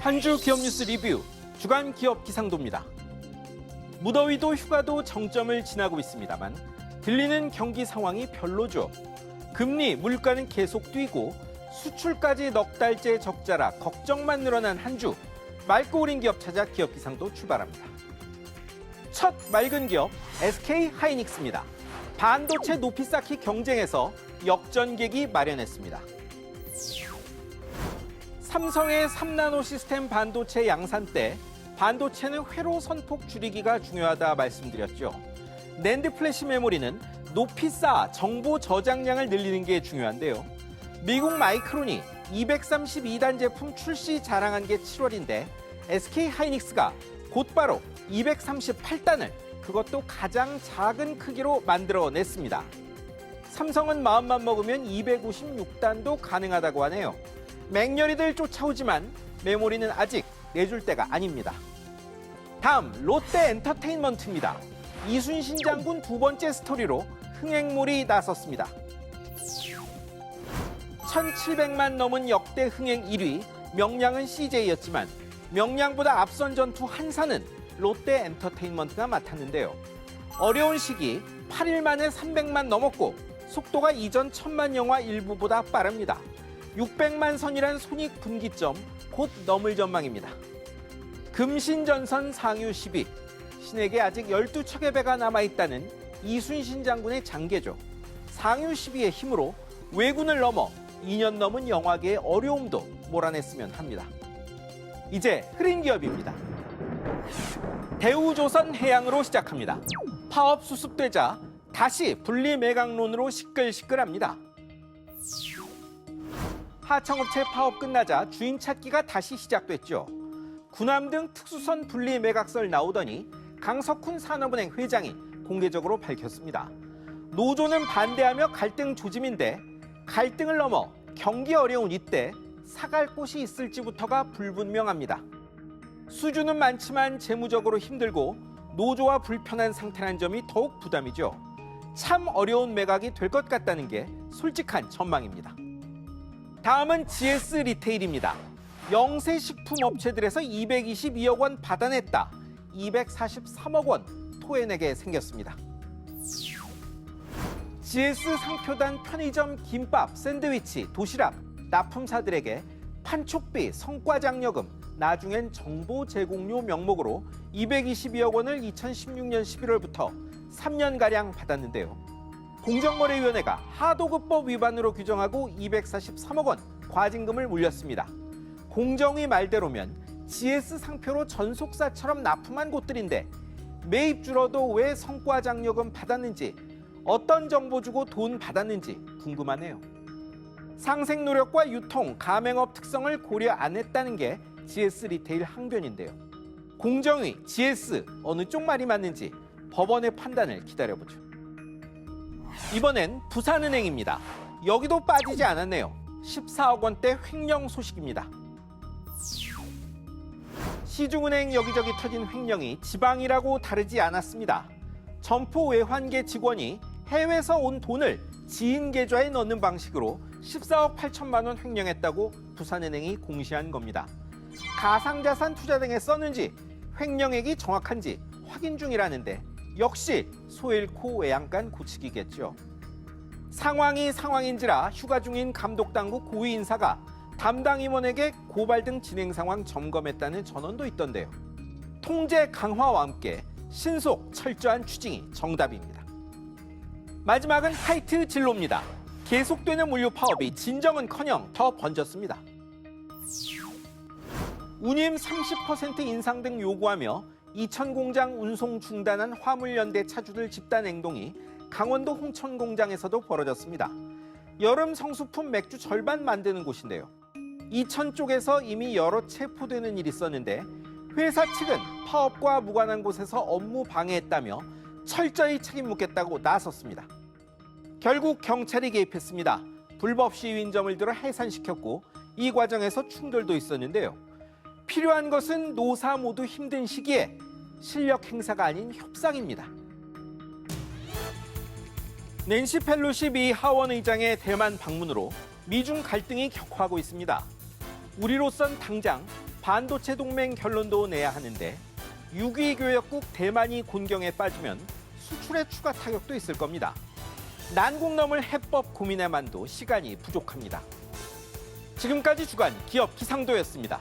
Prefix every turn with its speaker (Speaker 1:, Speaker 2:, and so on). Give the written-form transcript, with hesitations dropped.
Speaker 1: 한 주 기업 뉴스 리뷰 주간 기업 기상도입니다. 무더위도 휴가도 정점을 지나고 있습니다만 들리는 경기 상황이 별로죠. 금리, 물가는 계속 뛰고 수출까지 넉 달째 적자라 걱정만 늘어난 한 주. 맑고 우린 기업 찾아 기업 기상도 출발합니다. 첫 맑은 기업 SK 하이닉스입니다. 반도체 높이 쌓기 경쟁에서 역전객이 마련했습니다. 삼성의 3나노 시스템 반도체 양산 때 반도체는 회로 선폭 줄이기가 중요하다 말씀드렸죠. 낸드 플래시 메모리는 높이 쌓아 정보 저장량을 늘리는 게 중요한데요. 미국 마이크론이 232단 제품 출시 자랑한 게 7월인데 SK 하이닉스가 곧바로 238단을 그것도 가장 작은 크기로 만들어냈습니다. 삼성은 마음만 먹으면 256단도 가능하다고 하네요. 맹렬히들 쫓아오지만 메모리는 아직 내줄 때가 아닙니다. 다음 롯데 엔터테인먼트입니다. 이순신 장군 두 번째 스토리로 흥행몰이 나섰습니다. 1700만 넘은 역대 흥행 1위, 명량은 CJ였지만 명량보다 앞선 전투 한사는 롯데 엔터테인먼트가 맡았는데요. 어려운 시기 8일 만에 300만 넘었고 속도가 이전 1000만 영화 일부보다 빠릅니다. 600만 선이란 손익분기점 곧 넘을 전망입니다. 금신전선 상유 10위, 신에게 아직 12척의 배가 남아있다는 이순신 장군의 장계죠. 상유 10위의 힘으로 왜군을 넘어 2년 넘은 영화계의 어려움도 몰아냈으면 합니다. 이제 흐린 기업입니다. 대우조선 해양으로 시작합니다. 파업 수습되자 다시 분리 매각론으로 시끌시끌합니다. 하청업체 파업 끝나자 주인 찾기가 다시 시작됐죠. 군함 등 특수선 분리 매각설 나오더니 강석훈 산업은행 회장이 공개적으로 밝혔습니다. 노조는 반대하며 갈등 조짐인데 갈등을 넘어 경기 어려운 이때 사갈 곳이 있을지부터가 불분명합니다. 수주는 많지만 재무적으로 힘들고 노조와 불편한 상태라는 점이 더욱 부담이죠. 참 어려운 매각이 될 것 같다는 게 솔직한 전망입니다. 다음은 GS 리테일입니다. 영세식품 업체들에서 222억 원 받아냈다. 243억 원 토해내게 생겼습니다. GS 상표단 편의점 김밥, 샌드위치, 도시락, 납품사들에게 판촉비, 성과장려금, 나중엔 정보 제공료 명목으로 222억 원을 2016년 11월부터 3년가량 받았는데요. 공정거래위원회가 하도급법 위반으로 규정하고 243억 원 과징금을 물렸습니다. 공정위 말대로면 GS 상표로 전속사처럼 납품한 곳들인데 매입주로도 왜 성과장려금 받았는지, 어떤 정보 주고 돈 받았는지 궁금하네요. 상생 노력과 유통, 가맹업 특성을 고려 안 했다는 게 GS 리테일 항변인데요. 공정위, GS 어느 쪽 말이 맞는지 법원의 판단을 기다려보죠. 이번엔 부산은행입니다. 여기도 빠지지 않았네요. 14억 원대 횡령 소식입니다. 시중은행 여기저기 터진 횡령이 지방이라고 다르지 않았습니다. 점포 외환계 직원이 해외에서 온 돈을 지인 계좌에 넣는 방식으로 14억 8천만 원 횡령했다고 부산은행이 공시한 겁니다. 가상자산 투자 등에 썼는지 횡령액이 정확한지 확인 중이라는데 역시 소 잃고 외양간 고치기겠죠. 상황이 상황인지라 휴가 중인 감독당국 고위 인사가 담당 임원에게 고발 등 진행 상황 점검했다는 전언도 있던데요. 통제 강화와 함께 신속 철저한 추징이 정답입니다. 마지막은 하이트 진로입니다. 계속되는 물류 파업이 진정은커녕 더 번졌습니다. 운임 30% 인상 등 요구하며 이천 공장 운송 중단한 화물연대 차주들 집단 행동이 강원도 홍천 공장에서도 벌어졌습니다. 여름 성수품 맥주 절반 만드는 곳인데요. 이천 쪽에서 이미 여러 체포되는 일이 있었는데 회사 측은 파업과 무관한 곳에서 업무 방해했다며 철저히 책임 묻겠다고 나섰습니다. 결국 경찰이 개입했습니다. 불법 시위인점을 들어 해산시켰고 이 과정에서 충돌도 있었는데요. 필요한 것은 노사 모두 힘든 시기에 실력 행사가 아닌 협상입니다. 낸시 펠로시 미 하원 의장의 대만 방문으로 미중 갈등이 격화하고 있습니다. 우리로선 당장 반도체 동맹 결론도 내야 하는데 6위 교역국 대만이 곤경에 빠지면 수출에 추가 타격도 있을 겁니다. 난국 넘을 해법 고민에만도 시간이 부족합니다. 지금까지 주간 기업 기상도였습니다.